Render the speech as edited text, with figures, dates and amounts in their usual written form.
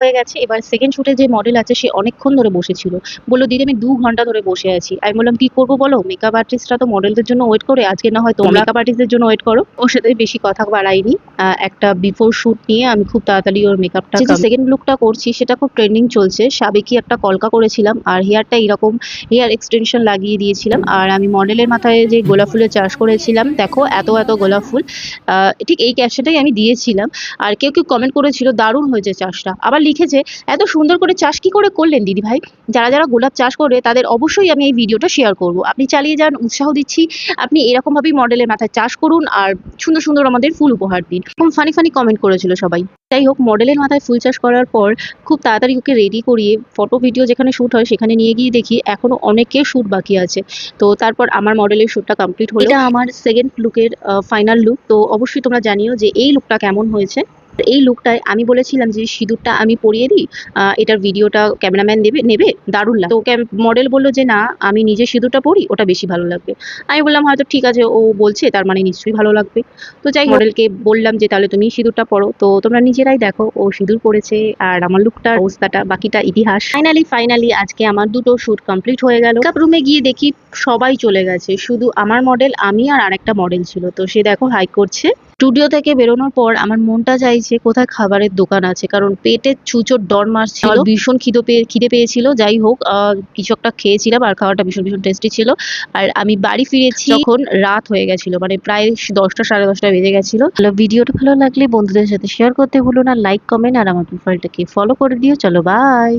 হয়ে গেছে। এবার সেকেন্ড শুটে যে মডেল আছে সে অনেকক্ষণ ধরে বসেছিল। বলল, "দিদি আমি ২ ঘন্টা ধরে বসে আছি।" আমি বললাম, "কি করবো বলো? মেকআপ আর্টিস্টরা তো মডেলদের জন্য ওয়েট করে। আজকে না হয় তোমরা মেকআপ আর্টিস্টদের জন্য ওয়েট করো।" ওর সাথে বেশি কথা বাড়াইনি। একটা বিফোর শুট নিয়ে আমি খুব তাড়াতাড়ি ওর মেকআপটা যে সেকেন্ড লুকটা করছি সেটা খুব ট্রেন্ডিং চলছে। সাবেকি একটা কলকা করেছিলাম আর হেয়ারটা এরকম হেয়ার এক্সটেনশন লাগিয়ে দিয়েছিলাম। আর আমি মডেলের মাথায় যে গোলাপ ফুলের চাষ করেছিলাম, দেখো এত গোলাপ ফুল। ঠিক এই ক্যাপশনটাই আমি দিয়েছিলাম। আর কেউ কমেন্ট করেছিল, "দারুণ হয়েছে চাষটা।" আবার লিখেছে, "এত সুন্দর করে চাষ কি করে করলেন দিদিভাই?" যারা গোলাপ চাষ করে তাদের অবশ্যই আমি এই ভিডিওটা শেয়ার করব। আপনি চালিয়ে যান, উৎসাহ দিচ্ছি। আপনি এরকমভাবেই মডেলের মাথায় চাষ করুন আর সুন্দর আমাদের ফুল উপহার দিন। খুব ফানি কমেন্ট করেছিল সবাই। যাই হোক, মডেলের মাথায় ফুল চাষ করার পর খুব তাড়াতাড়ি ওকে রেডি করিয়ে ফটো ভিডিও যেখানে শুট হয় সেখানে নিয়ে গিয়ে দেখি এখনো অনেকের শুট বাকি আছে। তো তারপর আমার মডেলের শুটটা কমপ্লিট হলো। এটা আমার সেকেন্ড লুকের ফাইনাল লুক। তো অবশ্যই তোমরা জানিও যে এই লুকটা কেমন হয়েছে। এই লুকটায় আমি বলেছিলাম যে সিঁদুরটা আমি পরিয়ে দিই, এটার ভিডিওটা ক্যামেরাম্যান নেবে, দারুণ লাগবে। তো মডেল বলল যে, "না, আমি নিজে সিঁদুরটা পরি, ওটা বেশি ভালো লাগবে।" আমি বললাম, "হয়তো ঠিক আছে, ও বলছে তার মানে নিশ্চয়ই ভালো লাগবে।" তো যাই হোক, মডেলকে বললাম যে, "তাহলে তুমি সিঁদুরটা পরো।" তো তোমরা নিজেরাই দেখো ও সিঁদুর পরেছে আর আমার লুকটার অবস্থাটা, বাকিটা ইতিহাস। ফাইনালি আজকে আমার দুটো শুট কমপ্লিট হয়ে গেল। মেকআপ রুমে গিয়ে দেখি সবাই চলে গেছে, শুধু আমার মডেল, আমি আর আরেকটা মডেল ছিল। তো সে দেখো হাই করছে। স্টুডিও থেকে বেরোনোর পর আমার মনটা চাইছে কোথায় খাবারের দোকান আছে, কারণ পেটে ছুঁচোর ডর মারছিল। আমার ভীষণ খিদে পেয়েছিল। যাই হোক, কিছু একটা খেয়েছিলাম আর খাওয়াটা ভীষণ টেস্টি ছিল। আর আমি বাড়ি ফিরেছি যখন রাত হয়ে গেছিল, মানে প্রায় 10টা সাড়ে 10টা বেজে গেছিল। ভিডিওটা ভালো লাগলে বন্ধুদের সাথে শেয়ার করতে ভুলো না, লাইক কমেন্ট আর আমার প্রোফাইলটাকে ফলো করে দিও। চলো বাই।